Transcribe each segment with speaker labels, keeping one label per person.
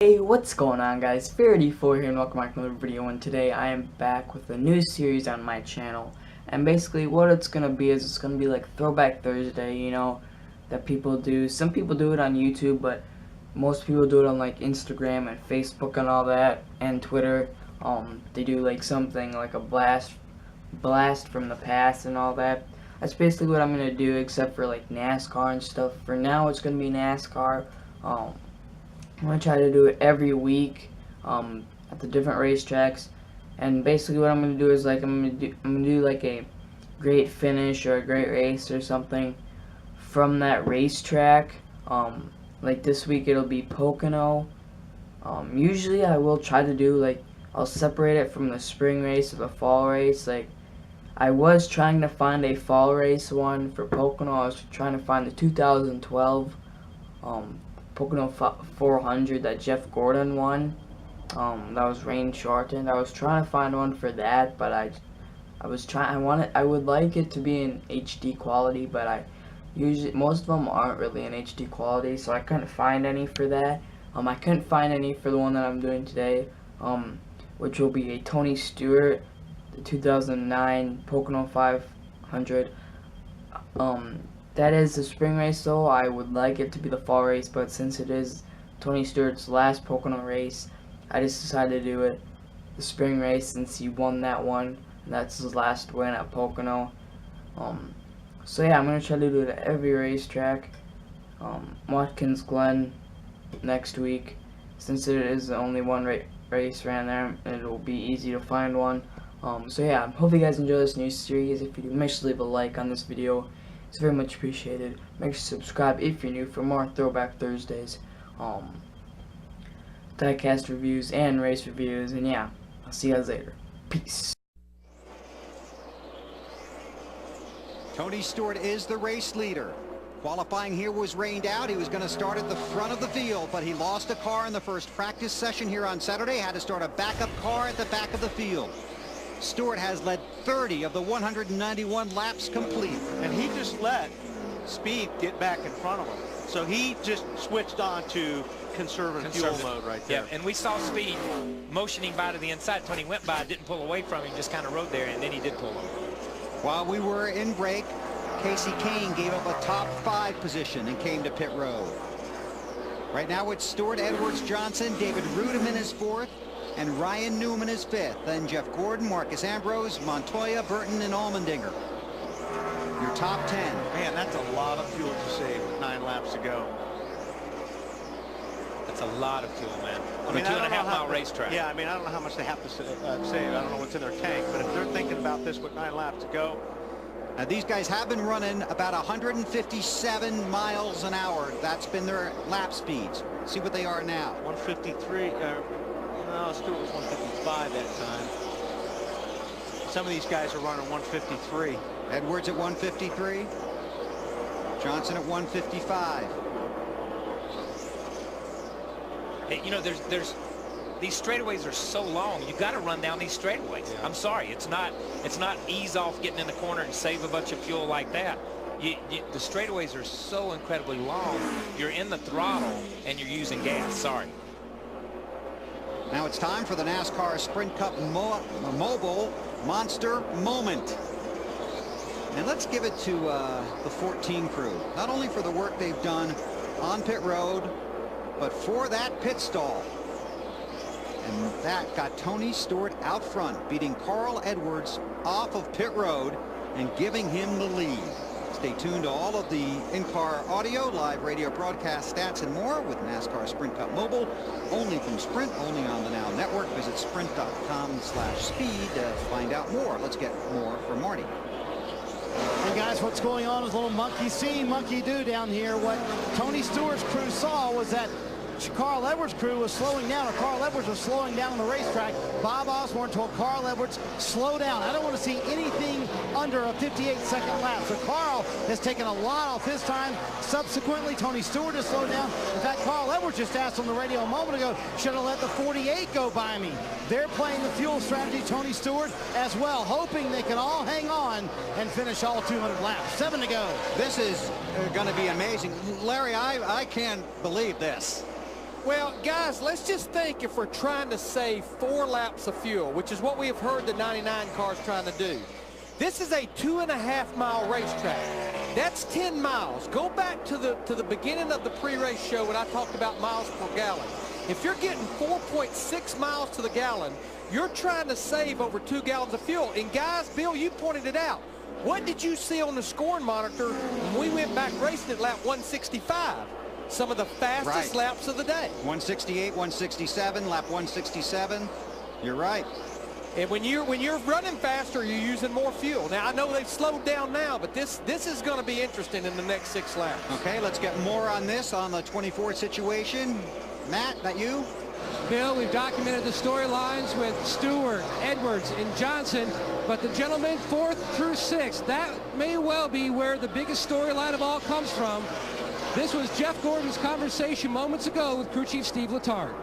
Speaker 1: Hey, what's going on, guys? Fair84 here and welcome back to another video, and today I am back with a new series on my channel. And basically what it's gonna be is it's gonna be like Throwback Thursday, you know, that people do. Some people do it on YouTube, but most people do it on like Instagram and Facebook and all that, and Twitter. They do like something like a blast from the past and all that. That's basically what I'm gonna do, except for like NASCAR and stuff. For now it's gonna be NASCAR. I'm going to try to do it every week at the different racetracks, and basically what I'm going to do is like I'm going to do like a great finish or a great race or something from that racetrack. Like this week it'll be Pocono. Usually I will try to do like, I'll separate it from the spring race or the fall race. Like I was trying to find a fall race one for Pocono. I was trying to find the 2012 Pocono 400 that Jeff Gordon won. That was rain shortened. I was trying to find one for that, but I would like it to be in HD quality, but most of them aren't really in HD quality, so I couldn't find any for that. I couldn't find any for the one that I'm doing today, which will be a Tony Stewart, the 2009 Pocono 500. That is the spring race, though. I would like it to be the fall race, but since it is Tony Stewart's last Pocono race, I just decided to do it the spring race since he won that one. And that's his last win at Pocono. So yeah, I'm going to try to do it at every racetrack. Watkins Glen next week, since it is the only one race around there, and it will be easy to find one. So yeah, hope you guys enjoy this new series. If you do, make sure to leave a like on this video. It's very much appreciated. Make sure to subscribe if you're new for more Throwback Thursdays, diecast reviews, and race reviews. And yeah, I'll see you guys later. Peace.
Speaker 2: Tony Stewart is the race leader. Qualifying here was rained out. He was going to start at the front of the field, but he lost a car in the first practice session here on Saturday. Had to start a backup car at the back of the field. Stewart has led 30 of the 191 laps complete.
Speaker 3: And he just let speed get back in front of him. So he just switched on to conservative fuel mode right there.
Speaker 4: Yeah, and we saw Speed motioning by to the inside. Tony went by, didn't pull away from him, just kind of rode there, and then he did pull him.
Speaker 2: While we were in break, Casey Kane gave up a top 5 position and came to pit road. Right now it's Stewart, Edwards, Johnson, David Rudiman is 4th, and Ryan Newman is 5th. Then Jeff Gordon, Marcus Ambrose, Montoya, Burton, and Allmendinger. Your top 10.
Speaker 3: Man, that's a lot of fuel to save with 9 laps to go.
Speaker 4: That's a lot of fuel, man. On a 2.5-mile racetrack.
Speaker 3: Yeah, I mean, I don't know how much they have to save. I don't know what's in their tank, but if they're thinking about this with 9 laps to go.
Speaker 2: Now, these guys have been running about 157 miles an hour. That's been their lap speeds. See what they are now.
Speaker 3: 153. No, Stewart was 155 that time. Some of these guys are running 153.
Speaker 2: Edwards at 153. Johnson at 155.
Speaker 4: Hey, you know, there's these straightaways are so long. You got to run down these straightaways. Yeah. I'm sorry, it's not ease off getting in the corner and save a bunch of fuel like that. The straightaways are so incredibly long. You're in the throttle and you're using gas. Sorry.
Speaker 2: Now it's time for the NASCAR Sprint Cup Mobile Monster Moment. And let's give it to the 14 crew, not only for the work they've done on pit road, but for that pit stall. And that got Tony Stewart out front, beating Carl Edwards off of pit road and giving him the lead. Stay tuned to all of the in-car audio, live radio broadcast stats, and more with NASCAR Sprint Cup Mobile, only from Sprint, only on the Now Network. Visit sprint.com/speed to find out more. Let's get more from Marty.
Speaker 5: Hey guys, what's going on is a little monkey see, monkey do down here. What Tony Stewart's crew saw was that Carl Edwards' crew was slowing down, or Carl Edwards was slowing down on the racetrack. Bob Osborne told Carl Edwards, slow down. I don't want to see anything under a 58-second lap. So Carl has taken a lot off his time. Subsequently, Tony Stewart has slowed down. In fact, Carl Edwards just asked on the radio a moment ago, should have let the 48 go by me. They're playing the fuel strategy, Tony Stewart, as well, hoping they can all hang on and finish all 200 laps. 7 to go.
Speaker 2: This is going to be amazing. Larry, I can't believe this.
Speaker 6: Well, guys, let's just think if we're trying to save 4 laps of fuel, which is what we have heard the 99 cars trying to do. This is a 2.5-mile racetrack. That's 10 miles. Go back to the beginning of the pre-race show when I talked about miles per gallon. If you're getting 4.6 miles to the gallon, you're trying to save over 2 gallons of fuel. And guys, Bill, you pointed it out. What did you see on the scoring monitor when we went back racing at lap 165? Some of the fastest laps of the day.
Speaker 2: 168, 167, lap 167. You're right.
Speaker 6: And when you're running faster, you're using more fuel. Now, I know they've slowed down now, but this is going to be interesting in the next 6 laps.
Speaker 2: Okay, let's get more on this on the 24 situation. Matt, that you?
Speaker 7: Bill, we've documented the storylines with Stewart, Edwards, and Johnson, but the gentlemen 4th through 6th, that may well be where the biggest storyline of all comes from. This was Jeff Gordon's conversation moments ago with crew chief Steve Letarte.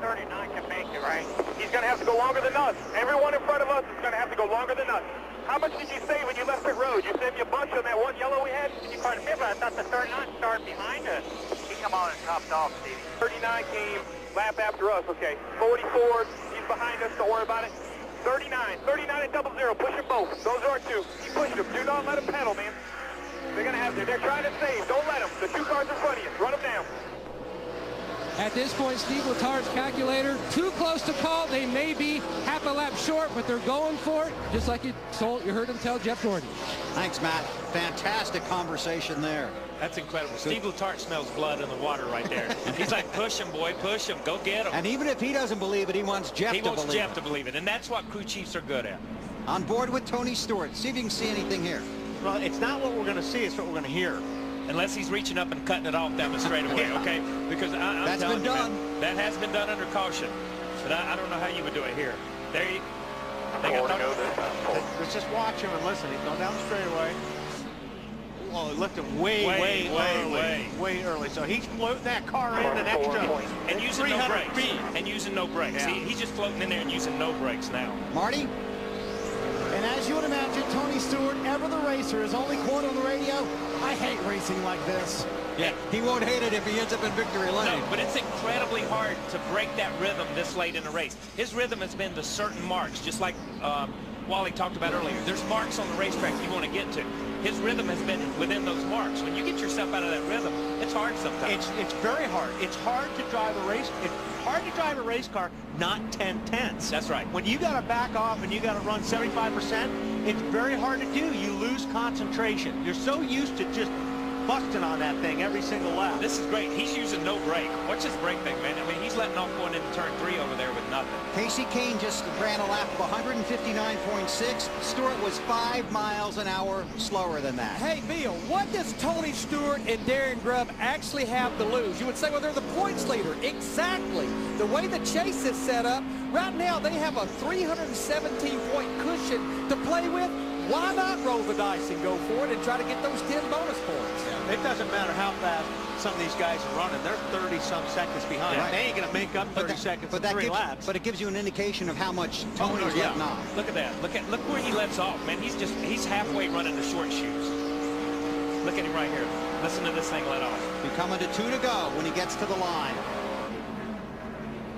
Speaker 8: 39 can make it, right? He's going to have to go longer than us. Everyone in front of us is going to have to go longer than us. How much did you save when you left pit road? You saved you a bunch on that one yellow we had? Did you quite a bit, but I thought the 39 started behind us. He come on and topped off, Stevie. 39 came lap after us, okay. 44, he's behind us, don't worry about it. 39 at 00, push them both. Those are our 2. Keep pushing them. Do not let them pedal, man. They're going to have to. They're trying to save. Don't let them. The 2 cars in front of you. Run them down.
Speaker 7: At this point, Steve Letarte's calculator, too close to call. They may be half a lap short, but they're going for it, just like you heard him tell Jeff Gordon.
Speaker 2: Thanks, Matt. Fantastic conversation there.
Speaker 4: That's incredible. Steve Letarte smells blood in the water right there. He's like, push him, boy, push him. Go get him.
Speaker 2: And even if he doesn't believe it, he wants Jeff to believe it.
Speaker 4: He wants Jeff to believe it, and that's what crew chiefs are good at.
Speaker 2: On board with Tony Stewart. See if you can see anything here.
Speaker 3: Well, it's not what we're going to see, it's what we're going to hear.
Speaker 4: Unless he's reaching up and cutting it off down the straightaway, okay? Because I'm
Speaker 2: That's
Speaker 4: telling
Speaker 2: been
Speaker 4: you,
Speaker 2: done.
Speaker 4: Man, that has been done under caution. But I don't know how you would do it here. There you
Speaker 3: Let's just watch him and listen. He's going down the straightaway. Oh, he lifted way early. So he's floating that car in an extra
Speaker 4: and using no brakes.
Speaker 3: Feet.
Speaker 4: And using no brakes.
Speaker 3: Yeah.
Speaker 4: He's just floating in there and using no brakes now.
Speaker 2: Marty?
Speaker 5: And as you would imagine, Tony Stewart, ever the racer, is only quote on the radio, "I hate racing like this."
Speaker 2: Yeah, he won't hate it if he ends up in victory lane.
Speaker 4: No, but it's incredibly hard to break that rhythm this late in the race. His rhythm has been to certain marks, just like Wally talked about earlier. There's marks on the racetrack you want to get to. His rhythm has been within those marks. When you get yourself out of that rhythm, it's hard sometimes.
Speaker 3: It's very hard. It's hard to drive a race. It's hard to drive a race car, not 10/10ths.
Speaker 4: That's right.
Speaker 3: When you got to back off and you got to run 75%, it's very hard to do. You lose concentration. You're so used to just busting on that thing every single lap.
Speaker 4: This is great. He's using no brake. Watch his brake thing, man. I mean, he's letting off going into turn 3 over there with nothing.
Speaker 2: Casey Kane just ran a lap of 159.6. Stewart was 5 miles an hour slower than that.
Speaker 6: Hey, Bill, what does Tony Stewart and Darren Grubb actually have to lose? You would say, well, they're the points leader. Exactly. The way the chase is set up, right now they have a 317-point cushion to play with. Why not roll the dice and go for it and try to get those 10 bonus points?
Speaker 3: It doesn't matter how fast some of these guys are running. They're 30-some seconds behind.
Speaker 2: Right.
Speaker 3: They ain't going to make up 30 seconds in 3 laps.
Speaker 2: But it gives you an indication of how much Tony's letting off.
Speaker 4: Look at that. Look where he lets off, man. He's halfway running the short shoes. Look at him right here. Listen to this thing let off.
Speaker 2: We're coming to 2 to go when he gets to the line.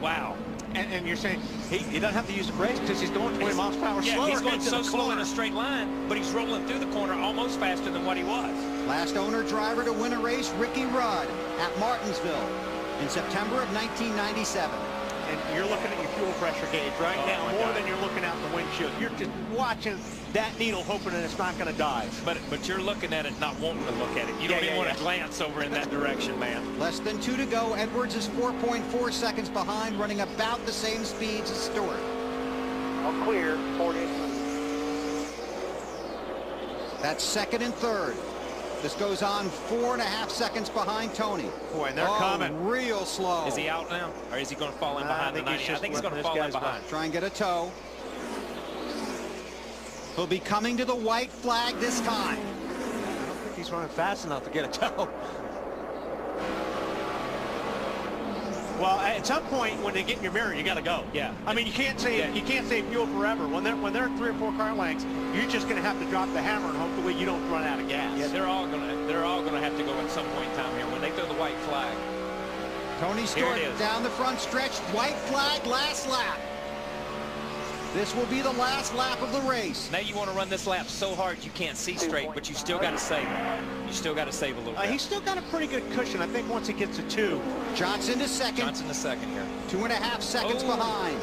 Speaker 4: Wow.
Speaker 3: And you're saying he doesn't have to use the brakes because he's going 20 miles per hour slower.
Speaker 4: He's going so slow in a straight line, but he's rolling through the corner almost faster than what he was.
Speaker 2: Last owner driver to win a race, Ricky Rudd at Martinsville in September of 1997.
Speaker 3: And you're looking at your fuel pressure gauge right now more than you're looking out the windshield. You're just watching that needle, hoping that it's not going to dive.
Speaker 4: But you're looking at it, not wanting to look at it. You don't even want to glance over in that direction, man.
Speaker 2: Less than 2 to go. Edwards is 4.4 seconds behind, running about the same speeds as Stewart.
Speaker 8: All clear, 40.
Speaker 2: That's second and third. This goes on 4.5 seconds behind Tony.
Speaker 3: Boy, and they're coming.
Speaker 2: Real slow.
Speaker 4: Is he out now? Or is he going to fall in behind the 90? I think he's going to fall in behind.
Speaker 2: Try and get a tow. He'll be coming to the white flag this time.
Speaker 3: I don't think he's running fast enough to get a tow. Well, at some point when they get in your mirror, you got to go.
Speaker 4: Yeah.
Speaker 3: I mean, you can't save fuel forever. When they're 3 or 4 car lengths, you're just going to have to drop the hammer and hopefully you don't run out of gas.
Speaker 4: Yeah, they're all gonna have to go at some point in time here when they throw the white flag.
Speaker 2: Tony Stewart down the front stretch. White flag, last lap. This will be the last lap of the race.
Speaker 4: Now you want to run this lap so hard you can't see straight, but you still got to save. You still got to save a little bit.
Speaker 3: He's still got a pretty good cushion, I think, once he gets to 2.
Speaker 2: Johnson to second.
Speaker 4: Johnson to second here.
Speaker 2: 2.5 seconds behind.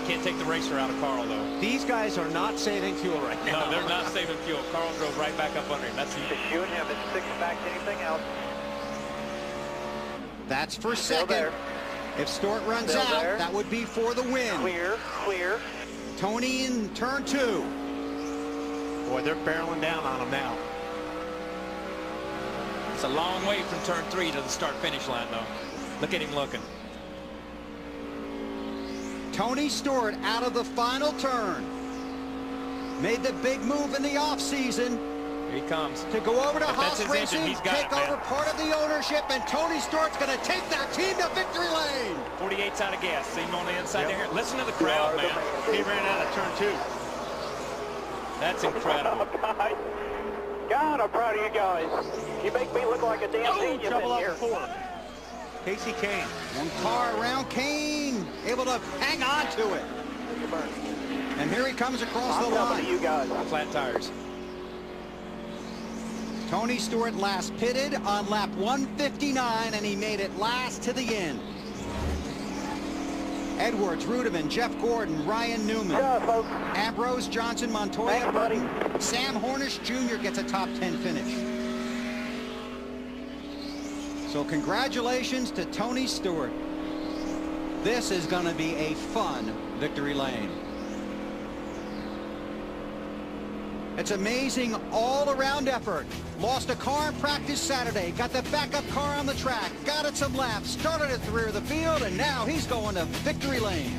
Speaker 4: Can't take the racer out of Carl, though.
Speaker 3: These guys are not saving fuel right now.
Speaker 4: No, they're not saving fuel. Carl drove right back up under him. That's
Speaker 8: Just shooting him. It's 6 back to anything else.
Speaker 2: That's for second. If Stewart runs out, that would be for the win.
Speaker 8: Clear, clear.
Speaker 2: Tony in turn 2.
Speaker 3: Boy, they're barreling down on him now.
Speaker 4: It's a long way from turn 3 to the start-finish line, though. Look at him looking.
Speaker 2: Tony Stewart out of the final turn. Made the big move in the offseason.
Speaker 4: Here he comes.
Speaker 2: To go over to Haas Racing,
Speaker 4: he's got
Speaker 2: take over part of the ownership, and Tony Stewart's going to take that team to victory lane.
Speaker 4: 48's out of gas. See him on the inside there. Listen to the crowd, man.
Speaker 3: He ran out of turn 2.
Speaker 4: That's incredible.
Speaker 8: God, I'm proud of you guys. You make me look like a damn genius
Speaker 3: Trouble
Speaker 8: in
Speaker 3: up
Speaker 8: here.
Speaker 3: 4. Casey Kane.
Speaker 2: One car around Kane, able to hang on to it. And here he comes across the line.
Speaker 8: You guys.
Speaker 4: Flat tires.
Speaker 2: Tony Stewart last pitted on lap 159, and he made it last to the end. Edwards, Rudeman, Jeff Gordon, Ryan Newman, Ambrose, Johnson, Montoya, Burton, Sam Hornish Jr. gets a top 10 finish. So congratulations to Tony Stewart. This is going to be a fun victory lane. It's amazing all-around effort. Lost a car in practice Saturday, got the backup car on the track, got it some laps, started at the rear of the field, and now he's going to victory lane.